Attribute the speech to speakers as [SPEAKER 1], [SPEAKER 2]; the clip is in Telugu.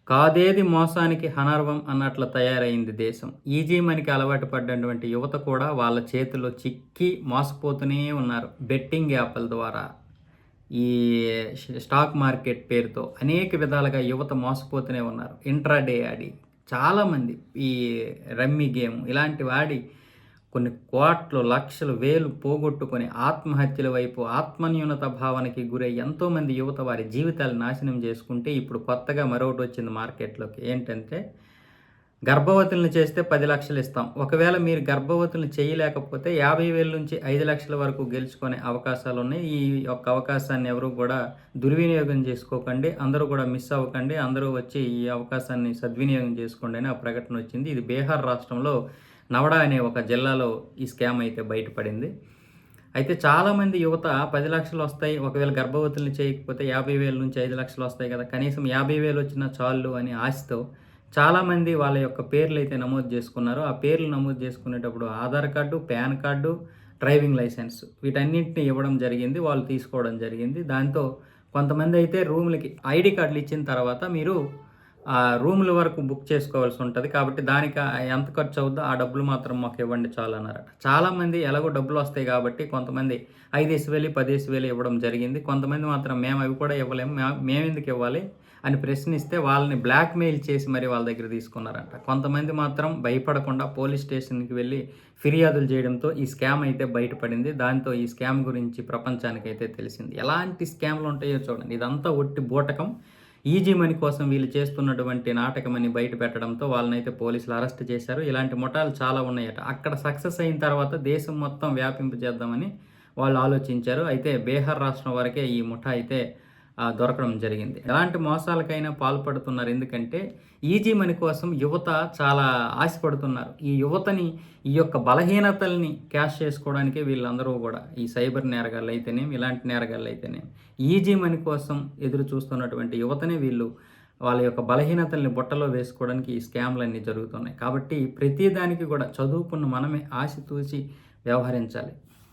[SPEAKER 1] కాదేది మోసానికి హనర్వం అన్నట్లు తయారైంది దేశం. ఈజీ మనీకి అలవాటు పడ్డటువంటి యువత కూడా వాళ్ళ చేతిలో చిక్కి మోసపోతూనే ఉన్నారు. బెట్టింగ్ యాప్‌ల ద్వారా, ఈ స్టాక్ మార్కెట్ పేరుతో అనేక విధాలుగా యువత మోసపోతూనే ఉన్నారు. ఇంట్రాడే ఆడి చాలామంది ఈ రమ్మీ గేమ్ ఇలాంటివి ఆడి కొన్ని కోట్లు, లక్షలు, వేలు పోగొట్టుకొని ఆత్మహత్యల వైపు, ఆత్మన్యూనత భావనకి గురై ఎంతోమంది యువత వారి జీవితాలు నాశనం చేసుకుంటే, ఇప్పుడు కొత్తగా మరొకటొచ్చింది మార్కెట్‌లోకి. ఏంటంటే, గర్భవతుల్ని చేస్తే 10,00,000 ఇస్తాం. ఒకవేళ మీరు గర్భవతుల్ని చేయలేకపోతే 50,000 నుంచి 5,00,000 వరకు గెలుచుకునే అవకాశాలున్నాయి. ఈ యొక్క అవకాశాన్ని ఎవరు కూడా దుర్వినియోగం చేసుకోకండి. అందరూ కూడా మిస్ అవ్వకండి. అందరూ వచ్చి ఈ అవకాశాన్ని సద్వినియోగం చేసుకోండి అని ఆ ప్రకటనొచ్చింది. ఇది బీహార్ రాష్ట్రంలో నవడా అనే ఒక జిల్లాలో ఈ స్కామ్ అయితే బయటపడింది. అయితే చాలామంది యువత 10,00,000 వస్తాయి. ఒకవేళ గర్భవతుల్ని చేయకపోతే 50,000 నుంచి 5,00,000 వస్తాయి కదా! కనీసం 50,000 వచ్చినా చాలు అని ఆశతో చాలామంది వాళ్ళ యొక్క పేర్లయితే నమోదు చేసుకున్నారు. ఆ పేర్లు నమోదు చేసుకునేటప్పుడు Aadhaar card, PAN card, driving licence వీటన్నింటిని ఇవ్వడం జరిగింది. వాళ్ళు తీసుకోవడం జరిగింది. దాంతో కొంతమంది అయితే రూములకి ఐడీ కార్డులు ఇచ్చిన తర్వాత మీరు రూముల వరకు బుక్ చేసుకోవాల్సి ఉంటది. కాబట్టి దానికి ఎంత ఖర్చు అవుద్దో ఆ డబ్బులు మాత్రం మాకు ఇవ్వండి చాలన్నారట. చాలామంది ఎలాగో డబ్బులొస్తాయి కాబట్టి కొంతమంది 5,000, 10,000 ఇవ్వడం జరిగింది. కొంతమంది మాత్రం మేము అవి కూడా ఇవ్వలేము. మేమెందుకు ఇవ్వాలి అని ప్రశ్నిస్తే వాళ్ళని బ్లాక్‌మెయిల్ చేసి మరి వాళ్ళ దగ్గర తీసుకున్నారంట. కొంతమంది మాత్రం భయపడకుండా పోలీస్ స్టేషన్‌కి వెళ్లి ఫిర్యాదులు చేయడంతో ఈ స్కామ్ అయితే బయటపడింది. దాంతో ఈ స్కామ్ గురించి ప్రపంచానికైతే తెలిసింది. ఎలాంటి స్కామ్‌లు ఉంటాయో చూడండి. ఇదంతా ఒట్టి బూటకం. ఈజీ మనీ కోసం వీళ్ళు చేస్తున్నటువంటి నాటకమని బయట పెట్టడంతో వాళ్ళనైతే పోలీసులు అరెస్ట్ చేశారు. ఇలాంటి ముఠాలు చాలా ఉన్నాయట. అక్కడ సక్సెస్ అయిన తర్వాత దేశం మొత్తం వ్యాపింపజేద్దామని వాళ్ళు ఆలోచించారు. అయితే బీహార్ రాష్ట్రం వరకే ఈ ముఠా అయితే దొరకడం జరిగింది. ఎలాంటి మోసాలకైనా పాల్పడుతున్నారు. ఎందుకంటే ఈజీ మనీ కోసం యువత చాలా ఆశపడుతున్నారు. ఈ యువతని ఈ యొక్క బలహీనతల్ని క్యాష్ చేసుకోవడానికే వీళ్ళందరూ కూడా ఈ సైబర్ నేరగాళ్ళైతేనేమి, ఇలాంటి నేరగాళ్ళైతేనేమి ఈజీ మనీ కోసం ఎదురు చూస్తున్నటువంటి యువతని వీళ్ళు వాళ్ళ యొక్క బలహీనతల్ని బుట్టలో వేసుకోవడానికి ఈ స్కామ్‌లన్నీ జరుగుతున్నాయి. కాబట్టి ప్రతి దానికి కూడా చదువుకున్న మనమే ఆచితూచి వ్యవహరించాలి.